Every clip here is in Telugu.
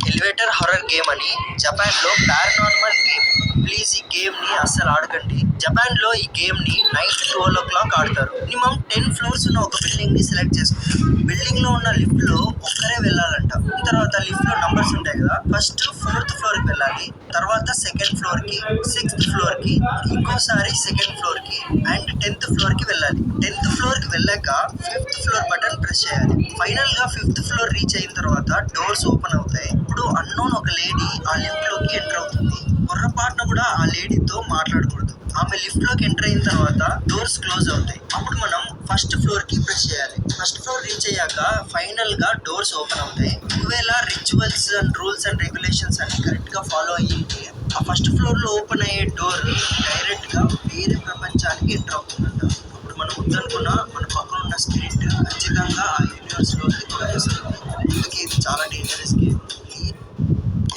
ఎలివేటర్ హారర్ గేమ్ అని జపాన్ లో పారానార్మల్ గేమ్. ప్లీజ్ ఈ గేమ్ ని అస్సలు ఆడకండి. జపాన్ లో ఈ గేమ్ ని నైట్ 12 o'clock ఆడతారు. మినిమం 10 floors ఉన్న ఒక బిల్డింగ్ ని సెలెక్ట్ చేసుకుంటారు. బిల్డింగ్ లో ఉన్న లిఫ్ట్ లో ఒక్కరే వెళ్ళాలంట. తర్వాత లిఫ్ట్ లో నంబర్స్ ఉంటాయి కదా, ఫస్ట్ 4th floor కి వెళ్ళాలి, తర్వాత 2nd floor కి, 6th floor కి, ఇంకోసారి 2nd floor కి అండ్ 10th floor కి వెళ్ళాలి. 10th floor కి వెళ్ళాక 5th floor బటన్ ప్రెస్ చేయాలి. ఫైనల్ గా 5th floor రీచ్ అయిన తర్వాత డోర్స్ ఓపెన్ అవుతాయి. ఇప్పుడు అన్నోన్ ఒక లేడీ ఆ లిఫ్ట్ లోకి ఎంటర్ అవుతుంది. పొర్రపాటున కూడా ఆ లేడీతో మాట్లాడకూడదు. ఆమె లిఫ్ట్ లోకి ఎంటర్ అయిన తర్వాత డోర్స్ క్లోజ్ అవుతాయి. అప్పుడు మనం ఫస్ట్ ఫ్లోర్ కి ప్రెస్ చేయాలి. ఫస్ట్ ఫ్లోర్ రీచ్ అయ్యాక ఫైనల్ గా డోర్స్ ఓపెన్ అవుతాయి. ఒకవేళ rituals and rules and regulations అన్ని కరెక్ట్ గా ఫాలో అయ్యింటే ఆ ఫస్ట్ ఫ్లోర్ లో ఓపెన్ అయ్యే డోర్ డైరెక్ట్ గా వేరే ప్రపంచానికి ఎంటర్ అవుతుందంట. అప్పుడు మనం వద్దనుకున్న మన పక్కన ఉన్న స్పిరిట్ ఖచ్చితంగా ఆ యూనివర్స్ లోకి తొలగిస్తుంది. అందుకే ఇది చాలా dangerous game.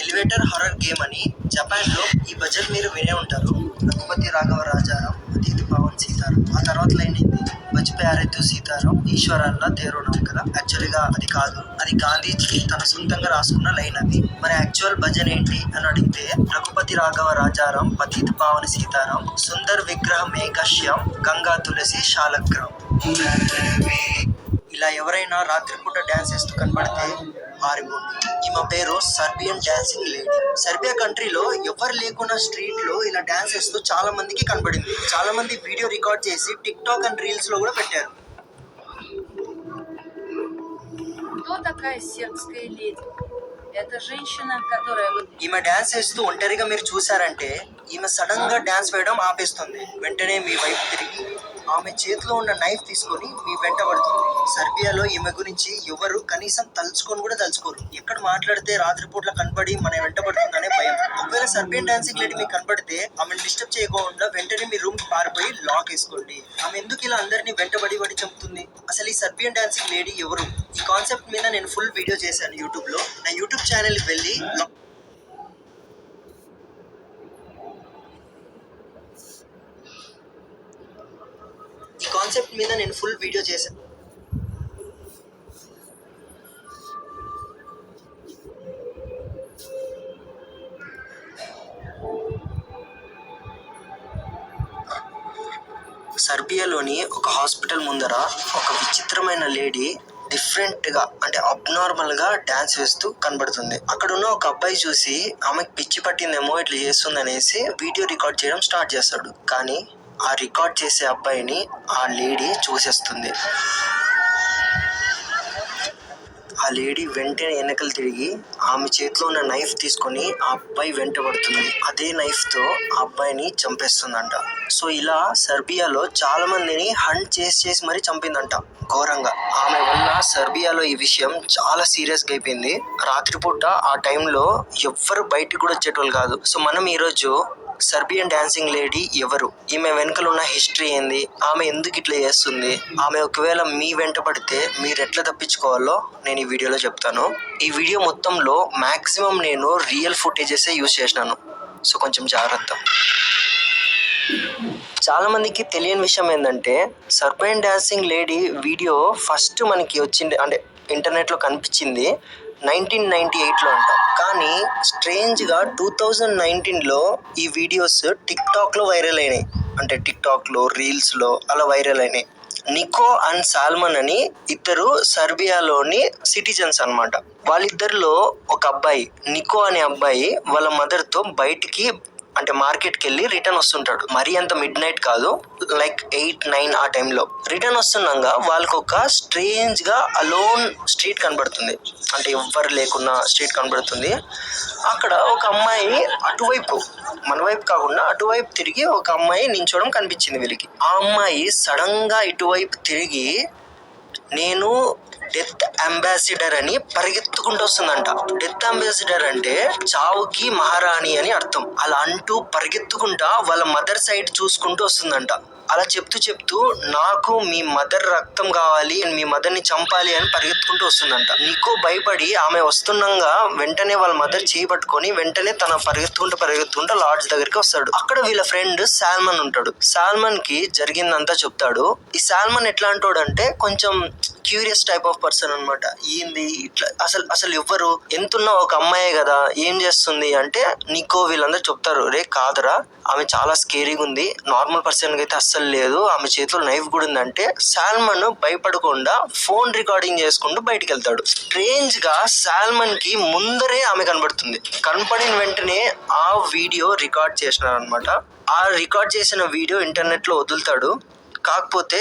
Elevator horror game అని జపాన్ లో ఈ భజన్ మీరు వినే ఉంటారు. రఘుపతి రాఘవ రాజారాం అతిథి పవన్ సీతారాం. ఆ తర్వాత లైన్ ఏంది, బజ్ ప్యారే తు సీతారాం ఈశ్వరల్లా తేరో నామ్ కదా. యాక్చువల్గా అది కాదు, అది గాంధీజీ తన సొంతంగా రాసుకున్న లైన్ అది. మరి యాక్చువల్ భజన్ ఏంటి అని అడిగితే, రఘుపతి రాఘవ రాజారాం పతిత్ పావన సీతారాం సుందర్ విగ్రహం ఏకశ్యాం గంగా తులసి శాలగ్రామ్. ఇలా ఎవరైనా రాత్రిపూట డాన్స్ చేస్తూ కనబడితే పారిపోండి. ఈమె పేరు సర్బియన్ డాన్సింగ్ లేడీ. సర్బియా కంట్రీలో ఎవరు లేకున్న స్ట్రీట్ లో ఇలా డాన్స్ చేస్తూ చాలా మందికి కనబడింది. చాలా మంది వీడియో రికార్డ్ చేసి టిక్ టాక్ అండ్ రీల్స్ లో కూడా పెట్టారు. ఈమె డాన్స్ చేస్తూ ఒంటరిగా మీరు చూసారంటే ఈమె సడన్ గా డాన్స్ వేయడం ఆపేస్తుంది. వెంటనే మీ వైపు తిరిగి ఆమె చేతిలో ఉన్న నైఫ్ తీసుకొని మీ వెంట పడుతుంది. సర్బియాలో ఈమె గురించి ఎవరు కనీసం తలుచుకొని కూడా తలుచుకోరు. ఎక్కడ మాట్లాడితే రాత్రిపూట్ల కనబడి మన వెంట పడుతుందనే భయం. ఒకవేళ సర్బియన్ డాన్సింగ్ లేడీ మీకు కనబడితే ఆమెను డిస్టర్బ్ చేయకుండా వెంటనే మీ రూమ్ కి పారిపోయి లాక్ వేసుకోండి. ఆమె ఎందుకు ఇలా అందరినీ వెంటబడి చంపుతుంది? అసలు ఈ సర్బియన్ డాన్సింగ్ లేడీ ఎవరు? ఈ కాన్సెప్ట్ మీద నేను ఫుల్ వీడియో చేశాను యూట్యూబ్ లో. నా యూట్యూబ్ ఛానల్ కి వెళ్ళి సర్బియాలోని ఒక హాస్పిటల్ ముందర ఒక విచిత్రమైన లేడీ డిఫరెంట్ గా అంటే అబ్నార్మల్ గా డాన్స్ వేస్తూ కనబడుతుంది. అక్కడ ఉన్న ఒక అబ్బాయి చూసి ఆమెకు పిచ్చి పట్టిందేమో ఇట్లా చేస్తుంది అనేసి వీడియో రికార్డ్ చేయడం స్టార్ట్ చేస్తాడు. కానీ ఆ రికార్డ్ చేసే అబ్బాయిని ఆ లేడీ చూసేస్తుంది. ఆ లేడీ వెంటనే వెనకలు తిరిగి ఆమె చేతిలో ఉన్న నైఫ్ తీసుకొని ఆ అబ్బాయి వెంట పడుతుంది. అదే నైఫ్ తో ఆ అబ్బాయిని చంపేస్తుందంట. సో ఇలా సర్బియాలో చాలా మందిని హంట్ చేసి మరీ చంపిందంట ఘోరంగా. ఆమె వల్ల సర్బియాలో ఈ విషయం చాలా సీరియస్ గా అయిపోయింది. రాత్రిపూట ఆ టైంలో ఎవ్వరు బయటికి కూడా వచ్చేటోళ్ళు కాదు. సో మనం ఈరోజు సర్బియన్ డాన్సింగ్ లేడీ ఎవరు, ఈమె వెనకలు ఉన్న హిస్టరీ ఏంది, ఆమె ఎందుకు ఇట్లా చేస్తుంది, ఆమె ఒకవేళ మీ వెంట పడితే మీరు ఎట్లా తప్పించుకోవాలో నేను ఈ వీడియోలో చెప్తాను. ఈ వీడియో మొత్తంలో మాక్సిమం నేను రియల్ ఫుటేజెస్ యూజ్ చేసినాను. సో కొంచెం జాగ్రత్త. చాలా మందికి తెలియని విషయం ఏంటంటే సర్బియన్ డాన్సింగ్ లేడీ వీడియో ఫస్ట్ మనకి వచ్చింది అంటే ఇంటర్నెట్ లో కనిపించింది 1998లో అంట. కానీ స్ట్రేంజ్ గా 2019లో ఈ వీడియోస్ టిక్ టాక్ లో వైరల్ అయినాయి. అంటే టిక్ టాక్ లో రీల్స్ లో అలా వైరల్ అయినాయి. నికో అండ్ సాల్మన్ అని ఇద్దరు సర్బియాలోని సిటిజన్స్ అన్నమాట. వాళ్ళిద్దరిలో ఒక అబ్బాయి నికో అనే అబ్బాయి వాళ్ళ మదర్ తో బయటికి అంటే మార్కెట్ కి వెళ్ళి రిటర్న్ వస్తుంటాడు. మరీ అంత మిడ్ నైట్ కాదు, లైక్ 8-9 ఆ టైంలో రిటర్న్ వస్తున్నాగా వాళ్ళకు ఒక స్ట్రేంజ్ గా అలోన్ స్ట్రీట్ కనబడుతుంది. అంటే ఎవ్వరు లేకున్న స్ట్రీట్ కనబడుతుంది. అక్కడ ఒక అమ్మాయి అటువైపు మన వైపు కాకుండా అటువైపు తిరిగి ఒక అమ్మాయి నించోవడం కనిపించింది వీళ్ళకి. ఆ అమ్మాయి సడన్ గా ఇటువైపు తిరిగి నేను డెత్ అంబాసిడర్ అని పరిగెత్తుకుంటూ వస్తుందంట. డెత్ అంబాసిడర్ అంటే చావుకి మహారాణి అని అర్థం. అలా అంటూ పరిగెత్తుకుంటా వాళ్ళ మదర్ సైడ్ చూసుకుంటూ వస్తుందంట. అలా చెప్తూ నాకు మీ మదర్ రక్తం కావాలి, మీ మదర్ ని చంపాలి అని పరిగెత్తుకుంటూ వస్తుందంట. నికో భయపడి ఆమె వస్తుండగా వెంటనే వాళ్ళ మదర్ చేయి పట్టుకొని వెంటనే తన పరిగెత్తుకుంటూ లాడ్జ్ దగ్గరికి వస్తాడు. అక్కడ వీళ్ళ ఫ్రెండ్ సాల్మన్ ఉంటాడు. సాల్మన్ కి జరిగిందంతా చెప్తాడు. ఈ సాల్మన్ ఎట్లా అంటాడు అంటే కొంచెం క్యూరియస్ టైప్ ఆఫ్ పర్సన్ అనమాట. ఏంది ఇట్లా అసలు ఎవ్వరు ఎంతున్నా ఒక అమ్మాయే కదా ఏం చేస్తుంది అంటే నీకో వీళ్ళందరూ చెప్తారు, రే కాదురా ఆమె చాలా స్కేరీగా ఉంది, నార్మల్ పర్సన్ అయితే అస్సలు లేదు, ఆమె చేతిలో నైఫ్ కూడా ఉంది అంటే సాల్మన్ భయపడకుండా ఫోన్ రికార్డింగ్ చేసుకుంటూ బయటికి వెళ్తాడు. స్ట్రేంజ్ గా సాల్మన్ కి ముందరే ఆమె కనబడుతుంది. కనపడిన వెంటనే ఆ వీడియో రికార్డ్ చేసినారనమాట. ఆ రికార్డ్ చేసిన వీడియో ఇంటర్నెట్ లో వదులుతాడు. కాకపోతే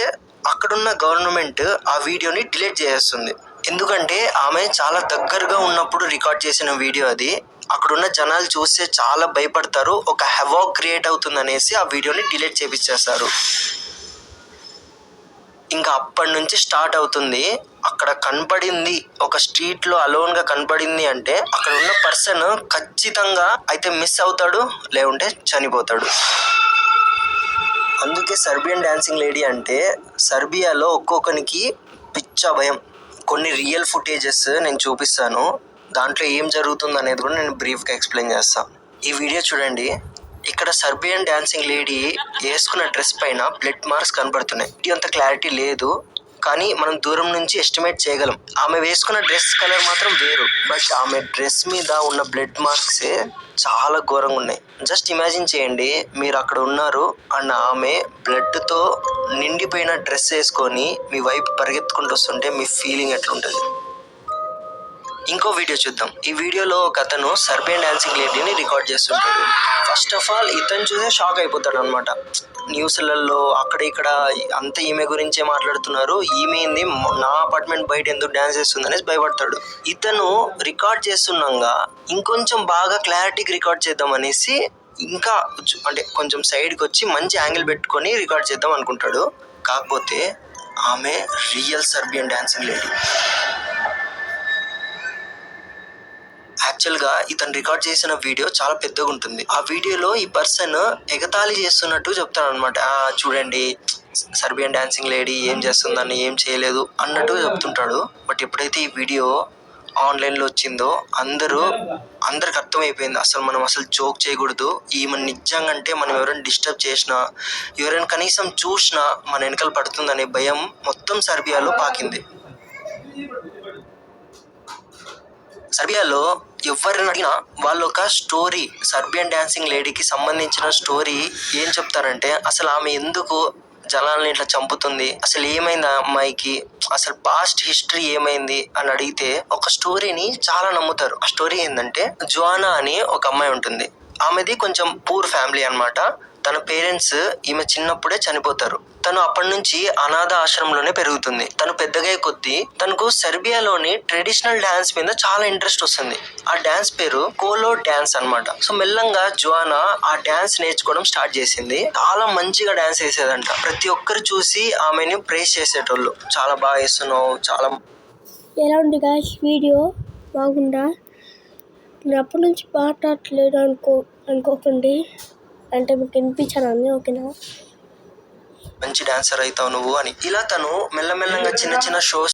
అక్కడున్న గవర్నమెంట్ ఆ వీడియోని డిలీట్ చేసేస్తుంది. ఎందుకంటే ఆమె చాలా దగ్గరగా ఉన్నప్పుడు రికార్డ్ చేసిన వీడియో అది. అక్కడున్న జనాలు చూస్తే చాలా భయపడతారు, ఒక హెవాక్ క్రియేట్ అవుతుంది అనేసి ఆ వీడియోని డిలీట్ చేపించేస్తారు. ఇంకా అప్పటి నుంచి స్టార్ట్ అవుతుంది. అక్కడ కనపడింది ఒక స్ట్రీట్ లో అలోన్ గా కనపడింది అంటే అక్కడ ఉన్న పర్సన్ ఖచ్చితంగా అయితే మిస్ అవుతాడు, లేకుంటే చనిపోతాడు. అందుకే సర్బియన్ డాన్సింగ్ లేడీ అంటే సర్బియాలో ఒక్కొక్కరికి పిచ్చ భయం. కొన్ని రియల్ ఫుటేజెస్ నేను చూపిస్తాను, దాంట్లో ఏం జరుగుతుంది అనేది కూడా నేను బ్రీఫ్గా ఎక్స్ప్లెయిన్ చేస్తాను. ఈ వీడియో చూడండి. ఇక్కడ సర్బియన్ డాన్సింగ్ లేడీ వేసుకున్న డ్రెస్ పైన బ్లడ్ మార్క్స్ కనబడుతున్నాయి. ఇది అంత క్లారిటీ లేదు, కానీ మనం దూరం నుంచి ఎస్టిమేట్ చేయగలం. ఆమె వేసుకున్న డ్రెస్ కలర్ మాత్రం వేరు, బట్ ఆమె డ్రెస్ మీద ఉన్న బ్లడ్ మార్క్సే చాలా ఘోరంగా ఉన్నాయి. జస్ట్ ఇమాజిన్ చేయండి, మీరు అక్కడ ఉన్నారు అండ్ ఆమె బ్లడ్ తో నిండిపోయిన డ్రెస్ వేసుకొని మీ వైపు పరిగెత్తుకుంటూ వస్తుంటే మీ ఫీలింగ్ ఎట్లుంటుంది. ఇంకో వీడియో చూద్దాం. ఈ వీడియోలో ఒక అతను సర్బియన్ డాన్సింగ్ లేడీని రికార్డ్ చేస్తుంటాడు. ఫస్ట్ ఆఫ్ ఆల్ ఇతను చూసే షాక్ అయిపోతాడు అనమాట. న్యూస్లలో అక్కడ ఇక్కడ అంతా ఈమె గురించే మాట్లాడుతున్నారు, ఈమె ఏంది నా అపార్ట్మెంట్ బయట ఎందుకు డాన్స్ చేస్తుంది అనేసి భయపడతాడు. ఇతను రికార్డ్ చేస్తున్నాగా ఇంకొంచెం బాగా క్లారిటీకి రికార్డ్ చేద్దాం అనేసి ఇంకా అంటే కొంచెం సైడ్కి వచ్చి మంచి యాంగిల్ పెట్టుకొని రికార్డ్ చేద్దాం అనుకుంటాడు. కాకపోతే ఆమె రియల్ సర్బియన్ డాన్సింగ్ లేడీ. యాక్చువల్ గా ఇతను రికార్డ్ చేసిన వీడియో చాలా పెద్దగా ఉంటుంది. ఆ వీడియోలో ఈ పర్సన్ ఎగతాళి చేస్తున్నట్టు చెప్తాడు అనమాట. చూడండి సర్బియన్ డాన్సింగ్ లేడీ ఏం చేస్తుందని, ఏం చేయలేదు అన్నట్టు చెప్తుంటాడు. బట్ ఎప్పుడైతే ఈ వీడియో ఆన్లైన్ లో వచ్చిందో అందరికి అర్థమైపోయింది, అసలు జోక్ చేయకూడదు. ఈమె నిజంగా అంటే మనం ఎవరైనా డిస్టర్బ్ చేసినా, ఎవరైనా కనీసం చూసినా మన వెనకాల పడుతుందనే భయం మొత్తం సర్బియాలో పాకింది. సర్బియాలో ఎవరిని అడిగినా వాళ్ళు ఒక స్టోరీ, సర్బియన్ డాన్సింగ్ లేడీకి సంబంధించిన స్టోరీ ఏం చెప్తారంటే అసలు ఆమె ఎందుకు జనాల్ని ఇట్లా చంపుతుంది, అసలు ఏమైంది ఆ అమ్మాయికి, అసలు పాస్ట్ హిస్టరీ ఏమైంది అని అడిగితే ఒక స్టోరీని చాలా నమ్ముతారు. ఆ స్టోరీ ఏంటంటే జోనా అని ఒక అమ్మాయి ఉంటుంది. ఆమెది కొంచెం పూర్ ఫ్యామిలీ అన్నమాట. తన పేరెంట్స్ ఈమె చిన్నప్పుడే చనిపోతారు. తను అప్పటి నుంచి అనాథ ఆశ్రమంలోనే పెరుగుతుంది. తను పెద్దగా కొద్దీ తనకు సెర్బియాలోని ట్రెడిషనల్ డాన్స్ మీద చాలా ఇంట్రెస్ట్ వస్తుంది. ఆ డాన్స్ పేరు కోలో డాన్స్ అన్నమాట. సో మెల్లంగా జోనా ఆ డాన్స్ నేర్చుకోవడం స్టార్ట్ చేసింది. చాలా మంచిగా డాన్స్ వేసేదంట. ప్రతి ఒక్కరు చూసి ఆమెని ప్రేస్ చేసేటోళ్ళు, చాలా బాగా వేస్తున్నావు, చాలా. ఎలా ఉంది గాయ్స్ వీడియో? బాగుందా? నేను అప్పటి నుంచి మాట్లాడలేదు అనుకోకండి, అంటే మీకు వినిపించాను. ఓకేనా? మంచి డాన్సర్ అవుతావు నువ్వు అని. ఇలా తను మెల్లమెల్లంగా చిన్న చిన్న షోస్